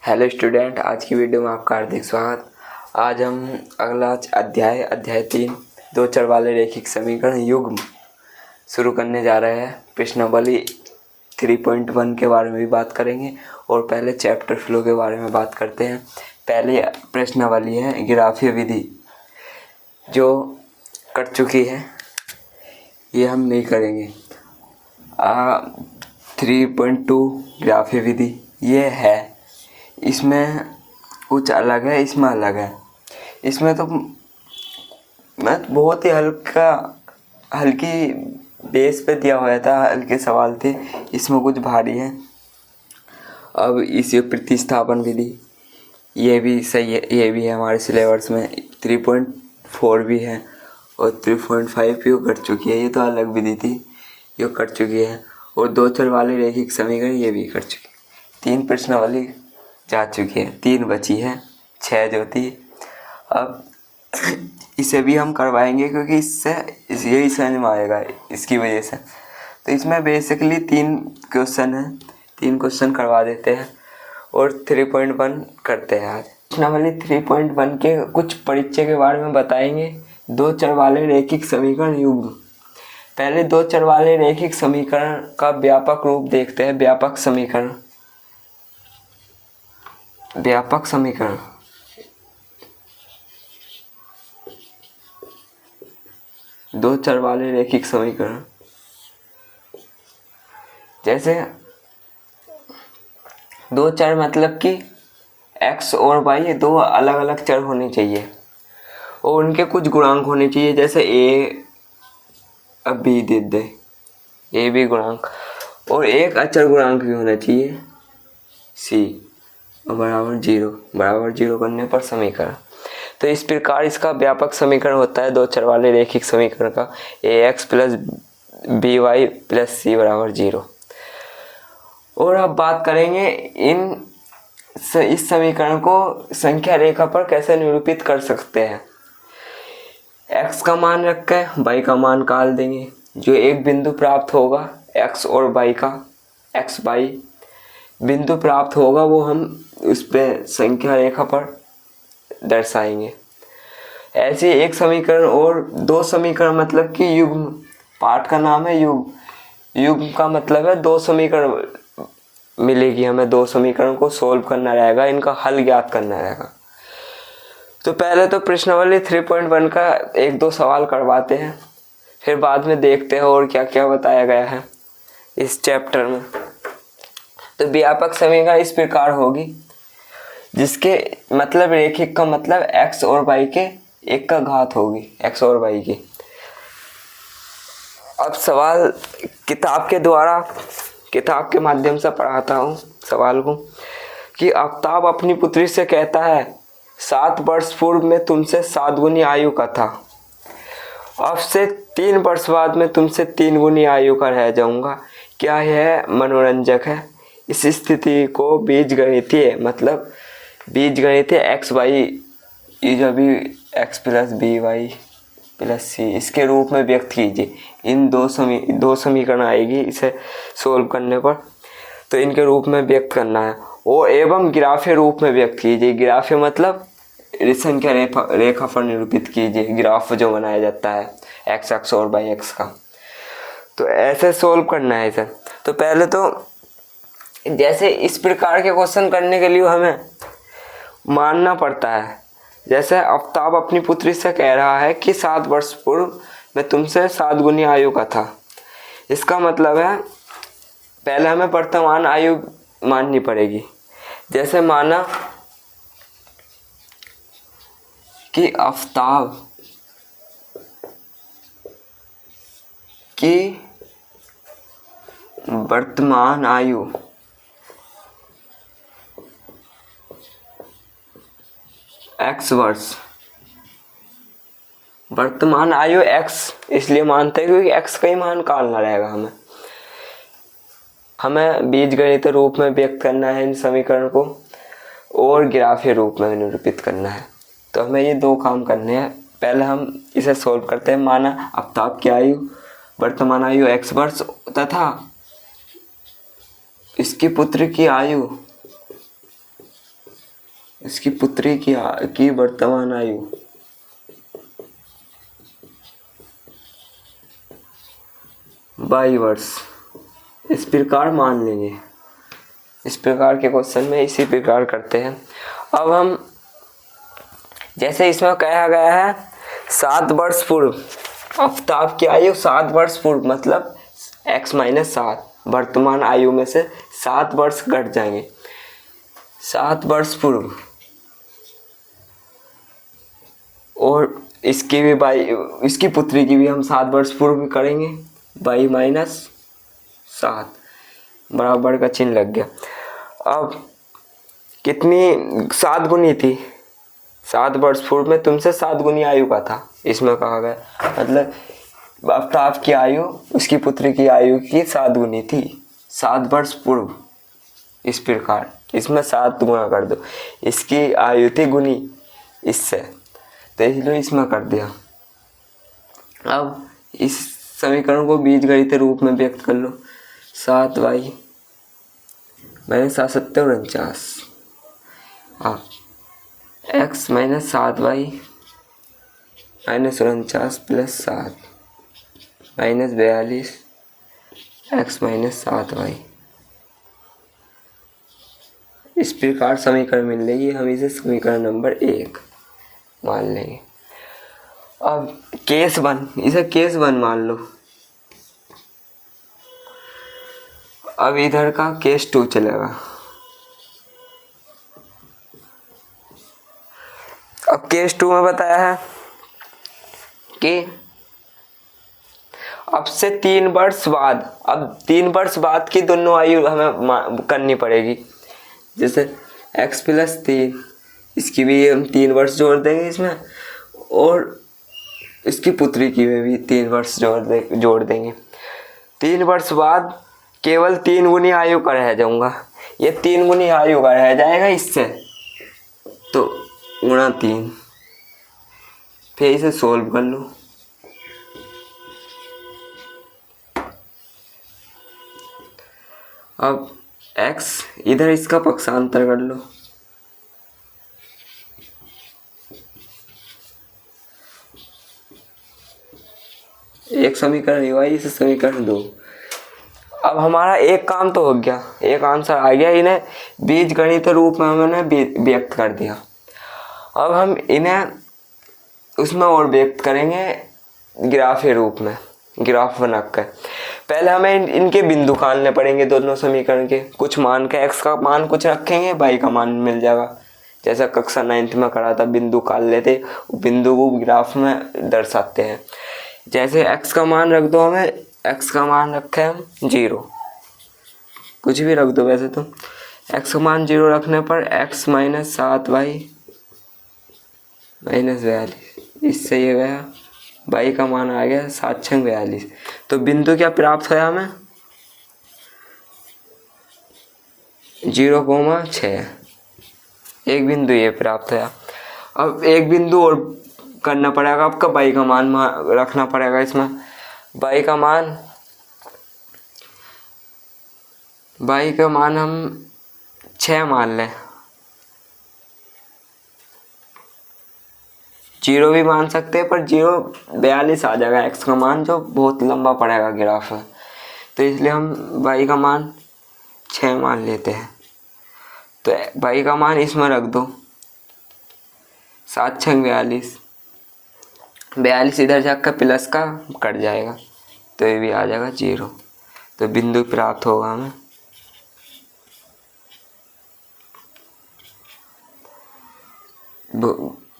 Hello student, आज की video में आपका हार्दिक स्वागत। आज हम अगला अध्याय 3 दो चर वाले रैखिक समीकरण युग्म शुरू करने जा रहे हैं। प्रश्नावली 3.1 के बारे में भी बात करेंगे और पहले चैप्टर फ्लो के बारे में बात करते हैं। पहले प्रश्नावली है ग्राफीय विधि, जो कट चुकी है, ये हम नहीं करेंगे। 3.2 ग्राफीय विधि ये है, इसमें कुछ अलग है, इसमें अलग है। इसमें तो मैं बहुत ही हल्की बेस पे दिया हुआ था, हल्के सवाल थे, इसमें कुछ भारी है। अब इसी प्रतिस्थापन विधि ये भी सही है, ये भी है हमारे सिलेबस में। 3.4 भी है और 3.5 भी कट चुकी है, ये तो अलग विधि थी, ये कट चुकी है। और दो चर वाले रैखिक समीकरण ये भी कट चुकी है। 3 प्रश्नावली जा चुकी है, 3 बची है, 6 जो थी। अब इसे भी हम करवाएंगे क्योंकि इससे यही समझ में आएगा इसकी वजह से। तो इसमें बेसिकली 3 क्वेश्चन है, 3 क्वेश्चन करवा देते हैं और 3.1 करते हैं। आज प्रश्नावली 3.1 के कुछ परिचय के बारे में बताएंगे। दो चर वाले रैखिक समीकरण युग्म। पहले दो चर वाले रैखिक समीकरण का व्यापक रूप देखते हैं। व्यापक समीकरण दो चर वाले रैखिक समीकरण, जैसे दो चर मतलब कि x और y दो अलग अलग चर होने चाहिए और उनके कुछ गुणांक होने चाहिए। जैसे b they they, a b गुणांक, और एक अचर गुणांक भी होना चाहिए c बराबर 0 करने पर समीकरण। तो इस प्रकार इसका व्यापक समीकरण होता है दो चर वाले रैखिक समीकरण का, ax plus by plus c बराबर 0। और अब बात करेंगे इस समीकरण को संख्या रेखा पर कैसे निरूपित कर सकते हैं। x का मान रख के y का मान निकाल देंगे। जो एक बिंदु प्राप्त होगा x और y का, x y बिंदु प्राप्त होगा, वो हम उस पर संख्या रेखा पर दर्शाएंगे। ऐसे एक समीकरण और दो समीकरण मतलब कि युग्म, पाठ का नाम है युग्म का मतलब है दो समीकरण मिलेगी हमें, दो समीकरण को सोल्व करना रहेगा, इनका हल ज्ञात करना रहेगा। तो पहले तो प्रश्नावली 3.1 का एक दो सवाल करवाते हैं, फिर बाद में देखते हैं और क्या क्या बताया गया है इस चैप्टर में। तो व्यापक समीकरण इस प्रकार होगी, जिसके मतलब रैखिक का मतलब x और y के एक का घात होगी, x और y की। अब सवाल किताब के माध्यम से पढ़ाता हूँ सवाल को, कि आफ्ताब अपनी पुत्री से कहता है 7 वर्ष पूर्व में तुमसे 7 गुनी आयु का था, अब से 3 वर्ष बाद में तुमसे 3 गुनी आयु का रह जाऊंगा, क्या यह मनोरंजक है। इस स्थिति को बीजगणितीय एक्स वाई जो भी x plus B Y plus C इसके रूप में व्यक्त कीजिए। इन दो समीकरण आएगी इसे सोल्व करने पर, तो इनके रूप में व्यक्त करना है। और एवं ग्राफीय रूप में व्यक्त कीजिए। ग्राफीय मतलब संख्या रेखा पर निरूपित कीजिए, ग्राफ जो बनाया जाता है एक्स अक्ष और वाई अक्ष का। तो ऐसे सोल्व करना है इसे। तो पहले तो जैसे इस प्रकार के क्वेश्चन करने के लिए हमें मानना पड़ता है, जैसे आफ्ताब अपनी पुत्री से कह रहा है कि 7 वर्ष पूर्व मैं तुमसे 7 गुनी आयु का था। इसका मतलब है पहले हमें वर्तमान आयु माननी पड़ेगी। जैसे माना कि आफ्ताब की वर्तमान आयु x वर्ष, वर्तमान आयु x इसलिए मानते हैं क्योंकि x का ही मान निकालना रहेगा। हमें बीजगणित रूप में व्यक्त करना है इन समीकरण को और ग्राफीय रूप में निरूपित करना है। तो हमें ये दो काम करने हैं। पहले हम इसे सोल्व करते हैं। माना आफ्ताब की आयु, वर्तमान आयु x वर्ष तथा इसकी पुत्र की आयु इसकी पुत्री की वर्तमान आयु 22 वर्ष। इस प्रकार मान लेंगे। इस प्रकार के क्वेश्चन में इसी प्रकार करते हैं। अब हम जैसे इसमें कहा गया है 7 वर्ष पूर्व, आफ्ताब की आयु 7 वर्ष पूर्व मतलब x-7, वर्तमान आयु में से 7 वर्ष घट जाएंगे। 7 वर्ष पूर्व, और इसकी भी इसकी पुत्री की भी हम 7 वर्ष पूर्व करेंगे। 22-7 बराबर का चिन्ह लग गया। अब कितनी 7 गुनी थी, 7 वर्ष पूर्व में तुमसे 7 गुनी आयु का था, इसमें कहा गया मतलब आफ्ताब की आयु उसकी पुत्री की आयु की 7 गुनी थी, 7 वर्ष पूर्व। इस प्रकार इसमें 7 गुणा कर दो, इसकी आयु थी गुनी इससे, तो इसलिए इसमें कर दिया। अब इस समीकरण को बीजगणित रूप में व्यक्त कर लो। 7y मैंने 7-7-49 x-7y -49 + 7 -42 x-7y। इस प्रकार समीकरण मिल लेगी, हम इसे समीकरण नंबर 1 मान लेंगे। अब केस 1, इसे केस 1 मान लो। अब इधर का केस 2 चलेगा। अब केस 2 में बताया है कि अब से 3 वर्ष बाद, अब 3 वर्ष बाद की दोनों आयु हमें करनी पड़ेगी। जैसे x + 3, इसकी भी हम 3 वर्ष जोड़ देंगे इसमें, और इसकी पुत्री की में भी 3 वर्ष जोड़ देंगे। 3 वर्ष बाद केवल 3 गुनी आयु का रह जाऊंगा, ये 3 गुनी आयु का रह जाएगा इससे, तो गुणा 3, फिर इसे सोल्व कर लो। अब x इधर इसका पक्षांतर कर लो, एक समीकरण हुआ, इसे समीकरण 2। अब हमारा एक काम तो हो गया, एक आंसर आ गया, इन्हें बीजगणित रूप में हमने व्यक्त कर दिया। अब हम इन्हें उसमें और व्यक्त करेंगे ग्राफ के रूप में, ग्राफ बनाकर। पहले हमें इनके बिंदु निकालने पड़ेंगे दोनों समीकरण के। कुछ मान के x का मान कुछ रखेंगे, y का मान मिल जाएगा। जैसा कक्षा 9th में करा था, बिंदु निकाल लेते, बिंदु को ग्राफ में दर्शाते हैं। जैसे x का मान रख दो, हमें x का मान रखे हम 0, कुछ भी रख दो वैसे तो। x का मान 0 रखने पर x-7y -42, इससे ये गया, y का मान आ गया 7-6-42। तो बिंदु क्या प्राप्त हुआ हमें 0,6, एक बिंदु ये प्राप्त हुआ। अब एक बिंदु और करना पड़ेगा, आपका y का मान रखना पड़ेगा इसमें। y का मान हम 6 मान लें, 0 भी मान सकते हैं, पर 0,42 आ जाएगा x का मान, जो बहुत लंबा पड़ेगा ग्राफ में, तो इसलिए हम y का मान 6 मान लेते हैं। तो y का मान इसमें रख दो, 7-6-42, 42 इधर जाकर प्लस का कट जाएगा, तो ये भी आ जाएगा 0। तो बिंदु प्राप्त होगा हमें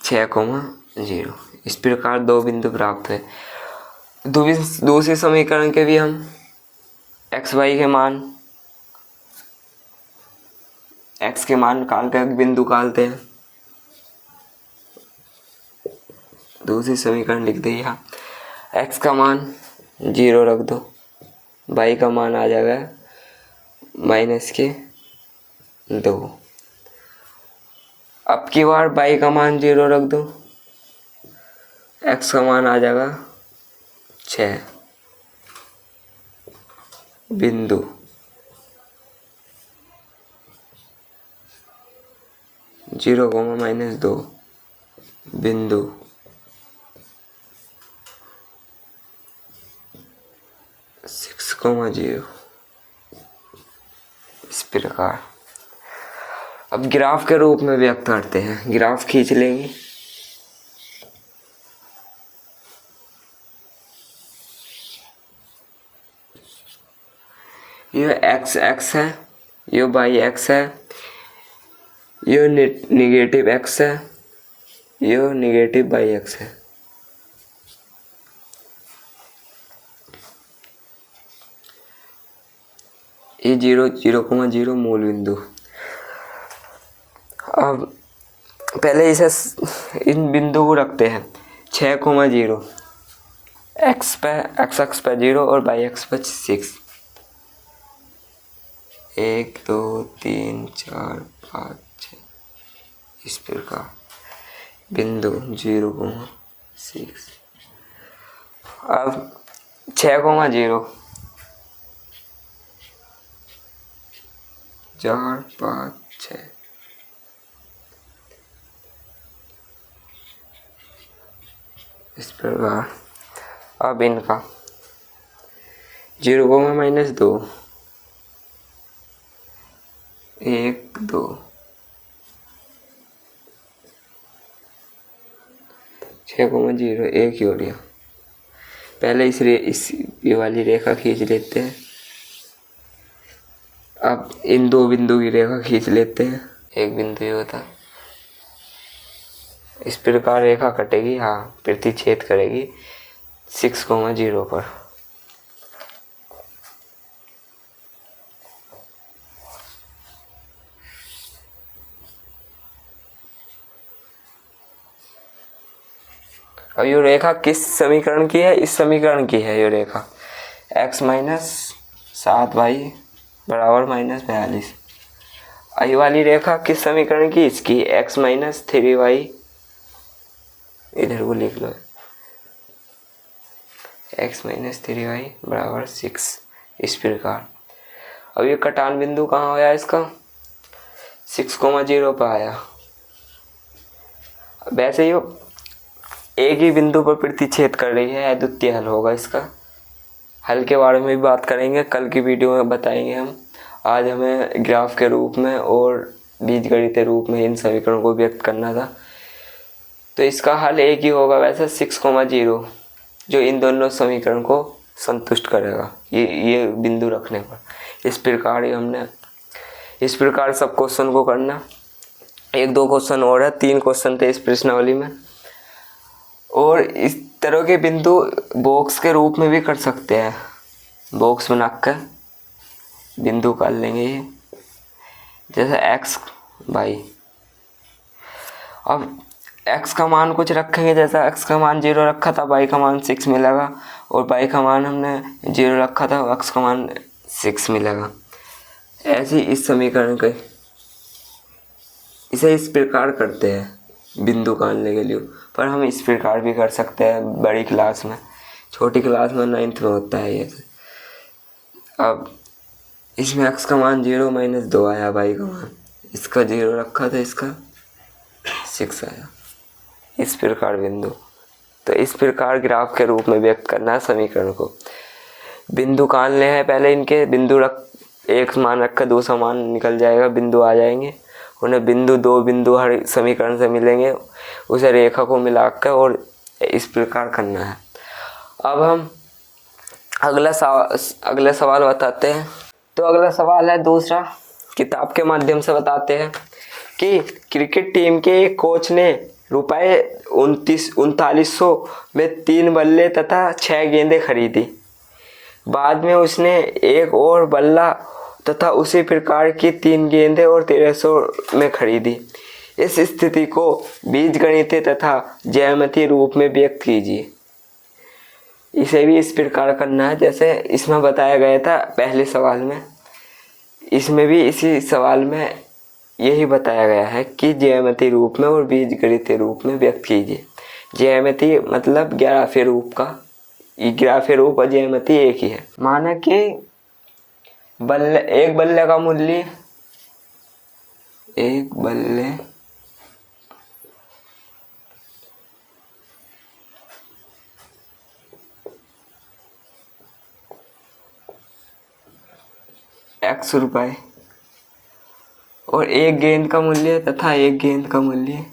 6,0। इस प्रकार 2 बिंदु प्राप्त है। दूसरे समीकरण के भी हम xy के मान, x के मान निकाल कर बिंदु निकालते हैं। दूसरी समीकरण लिख दिया, x का मान 0 रख दो, y का मान आ जाएगा -2। अब की बार y का मान 0 रख दो, x का मान आ जाएगा 6, बिंदु 0, -2 बिंदु 6, 0 इस प्रकार। अब ग्राफ के रूप में व्यक्त करते हैं। ग्राफ खींच लेंगे। ये x है, ये y x है, ये निगेटिव x है, ये निगेटिव y x है। ये 0, 0, मूल बिंदु। अब पहले इसे इन बिंदु को रखते हैं 6, 0 x अक्ष पे 0 और y अक्ष पे 6। 1, 2, 3, 4, 5, 6 इस प्रकार बिंदु 0, 6। अब 6, 0 4, 5, 6 इस प्रकार। अब इनका 0, -2 1, 2 6, 0 एक ही हो गया। पहले इस ये वाली रेखा खींच लेते हैं। अब इन दो बिंदु की रेखा खींच लेते हैं। एक बिंदु ये होता है, इस प्रकार रेखा कटेगी, हाँ प्रतिच्छेद करेगी 6, 0 पर। अब ये रेखा किस समीकरण की है? इस समीकरण की है ये रेखा। x - 7y बराबर -42। ये वाली रेखा किस समीकरण की? इसकी x - 3y, इधर को लिख लो, x - 3y बराबर 6 इस प्रकार। अब ये कटान बिंदु कहाँ आया इसका? 6, 0 पर आया। वैसे ही एक ही बिंदु पर प्रतिच्छेद कर रही है, अद्वितीय हल होगा इसका। हल के बारे में भी बात करेंगे, कल की वीडियो में बताएंगे हम। आज हमें ग्राफ के रूप में और बीजगणितीय रूप में इन समीकरणों को व्यक्त करना था। तो इसका हल एक ही होगा वैसे 6, 0 जो इन दोनों समीकरण को संतुष्ट करेगा ये बिंदु रखने पर। इस प्रकार ही हमने इस प्रकार सब क्वेश्चन को करना। 1, 2 क्वेश्चन और है, 3 क्वेश्चन थे इस प्रश्नावली में। और इस तरह के बिंदु बॉक्स के रूप में भी कर सकते हैं। बॉक्स बनाकर बिंदु कर लेंगे ये, जैसे x, y। अब x का मान कुछ रखेंगे, जैसा x का मान 0 रखा था, y का मान 6 मिलेगा। और y का मान हमने 0 रखा था, x का मान 6 मिलेगा। ऐसे इस समीकरण के इसे इस प्रकार करते हैं बिंदु काटने के लिए। पर हम इस प्रकार भी कर सकते हैं बड़ी क्लास में। छोटी क्लास में 9th में होता है ये। अब इसमें x का मान 0 - 2 आया, y का मान इसका 0 रखा था, इसका 6 आया। इस प्रकार बिंदु। तो इस प्रकार ग्राफ के रूप में व्यक्त करना है समीकरण को। बिंदु काटने हैं, पहले इनके बिंदु एक मान रखकर दूसरा मान निकल जाएगा, बिंदु आ जाएंगे। उन्हें बिंदु, दो बिंदु हर समीकरण से मिलेंगे, उसे रेखा को मिलाकर और इस प्रकार करना है। अब हम अगला सवाल बताते हैं। तो अगला सवाल है दूसरा, किताब के माध्यम से बताते हैं कि क्रिकेट टीम के एक कोच ने रुपये 3900 में 3 बल्ले तथा 6 गेंदें खरीदी। बाद में उसने एक और बल्ला तथा उसी प्रकार की 3 गेंदें और 1300 में खरीदी। इस स्थिति को बीजगणितीय तथा ज्यामितीय रूप में व्यक्त कीजिए। इसे भी इस प्रकार करना है जैसे इसमें बताया गया था पहले सवाल में। इसमें भी इसी सवाल में यही बताया गया है कि ज्यामितीय रूप में और बीजगणितीय रूप में व्यक्त कीजिए। ज्यामितीय मतलब ग्राफीय रूप का, ग्राफीय रूप और ज्यामितीय एक ही है। माना कि एक बल्ले का मूल्य, एक बल्ले रुपए और एक गेंद का मूल्य तथा एक गेंद का मूल्य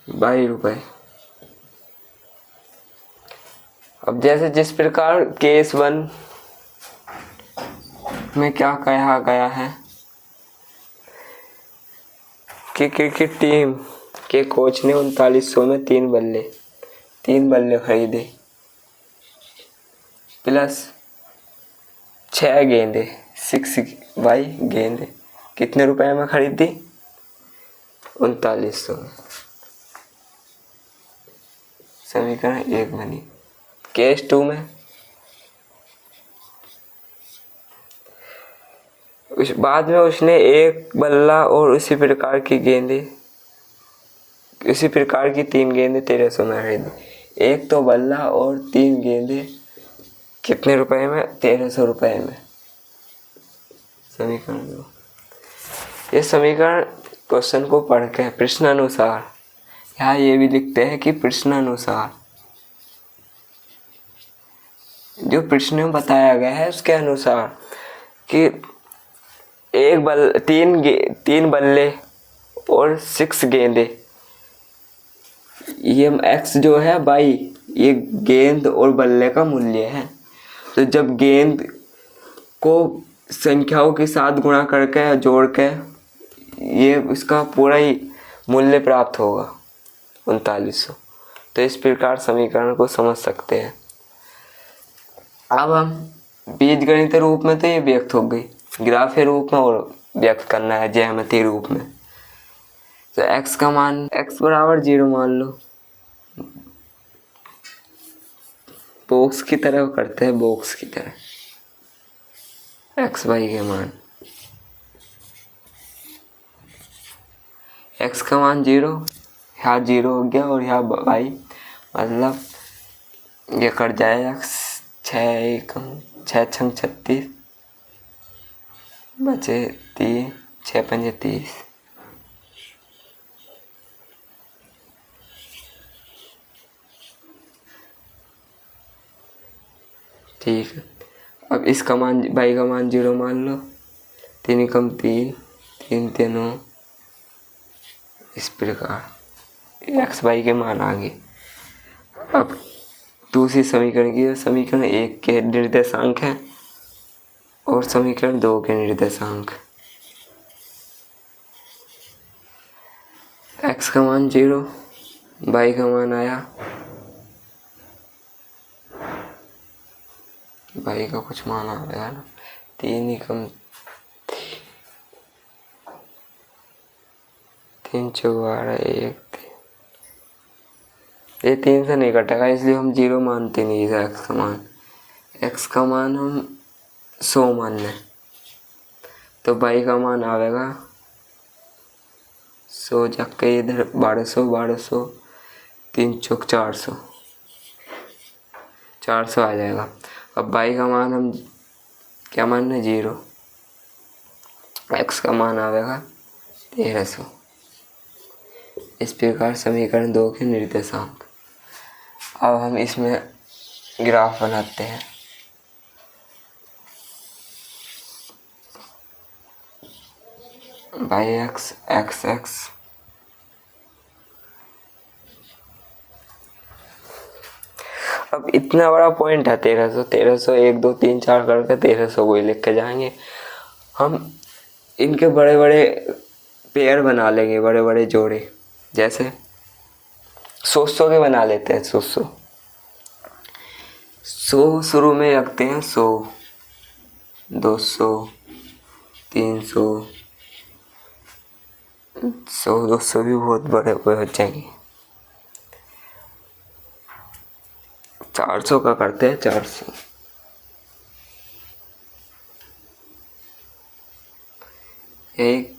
22 रुपए। अब जैसे जिस प्रकार केस 1 में क्या कहा गया है कि क्रिकेट टीम के कोच ने 3900 में 3 बल्ले खरीदे प्लस 6 गेंदे 6 बाई गेंदे कितने रुपए में खरीदी? 3900 में। समीकरण 1 बनी। केस 2 में बाद में उसने एक बल्ला और उसी प्रकार की 3 गेंदे 1300 में खरीदी। एक तो बल्ला और 3 गेंदे कितने रुपए में? 1300 रुपए में। समीकरण 2। ये समीकरण क्वेश्चन को पढ़ के प्रश्नानुसार, यहाँ ये भी लिखते हैं कि प्रश्नानुसार जो प्रश्न में बताया गया है उसके अनुसार कि 3 बल्ले और 6 गेंदे, ये x जो है बाई ये गेंद और बल्ले का मूल्य है। तो जब गेंद को संख्याओं के साथ गुणा करके जोड़ के ये इसका पूरा ही मूल्य प्राप्त होगा 3900। तो इस प्रकार समीकरण को समझ सकते हैं। अब हम बीजगणित रूप में तो ये व्यक्त हो गई, ग्राफीय रूप में और व्यक्त करना है ज्यामितीय रूप में। तो x का मान x बराबर 0 मान लो, बॉक्स की तरह करते हैं, बॉक्स की तरह x y के मान, x का मान 0, यहाँ 0 हो गया और यहाँ y मतलब ये कट जाएगा 6 6 36 बचे 3 6 5 30। ठीक है। अब इसका मान y का मान 0 मान लो, 3 कम 3 3 3 9, इस प्रकार x y के मान आ गए। अब दूसरी समीकरण की, समीकरण 1 के निर्देशांक है और समीकरण 2 के निर्देशांक। x का मान 0, y का मान आया, y का कुछ मान आ गया ना, 3 कम 3 4 1, ये 3 से नहीं कटेगा इसलिए हम 0 मानते नहीं है x का मान। x का मान हम 100 मान लें तो y का मान आएगा 100 जाके इधर 1200 3 चौक 400 आ जाएगा। अब y का मान हम क्या मान है? 0। x का मान आएगा 1300। इस प्रकार समीकरण 2 के निर्देशांक। अब हम इसमें ग्राफ बनाते हैं। बाई x x अब इतना बड़ा पॉइंट है 1300 1 2 3 4 करके 1300 को ही लिख के जाएंगे। हम इनके बड़े बड़े पेयर बना लेंगे, बड़े बड़े जोड़े, जैसे 100 के बना लेते हैं। 100 शुरू में रखते हैं, 100 200 300 100 200 भी बहुत बड़े हो जाएंगे। 400 का करते हैं, 400 एक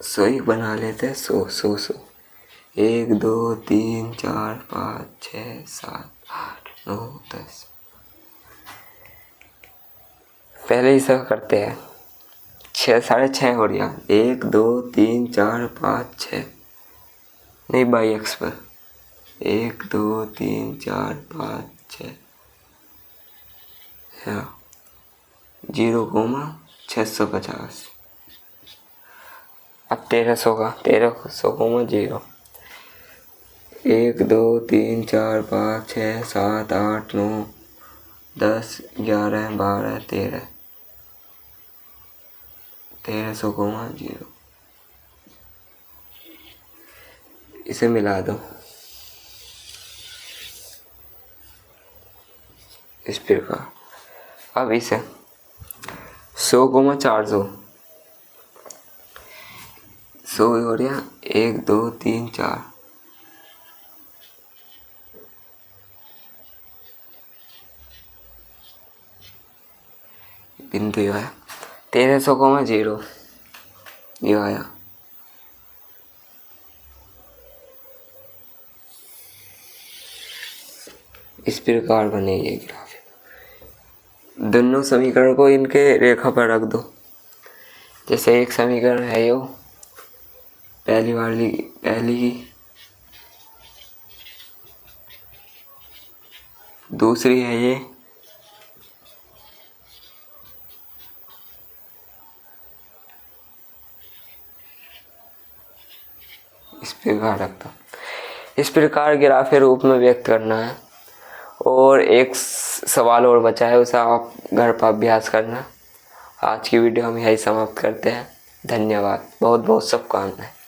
100 ही बना लेते हैं। 100 1 2 3 4 5 6 7 8 9 10 पहले ही सब करते हैं। 6 6.5 हो गया। 1 2 3 4 5 6 नहीं बाई एक्स पर 1 2 3 4 5 6 0,650। अब 1300 का 1300,0 1 2 3 4 5 6 7 8 9 10 11 12 13 1300,0 इसे मिला दो इस प्रकार। अब इसे 100,400 100 हो गया 1 2 3 4 बिंदु ये है 1300,0 ये आया। इस प्रकार बनेगी ये ग्राफ। दोनों समीकरण को इनके रेखा पर रख दो। जैसे एक समीकरण है यो पहली की दूसरी है ये इस प्रकार रखता। इस प्रकार ग्राफ के रूप में व्यक्त करना है। और एक सवाल और बचा है, उसे आप घर पर अभ्यास करना। आज की वीडियो हम यही समाप्त करते हैं। धन्यवाद। बहुत बहुत शुभकामनाएं।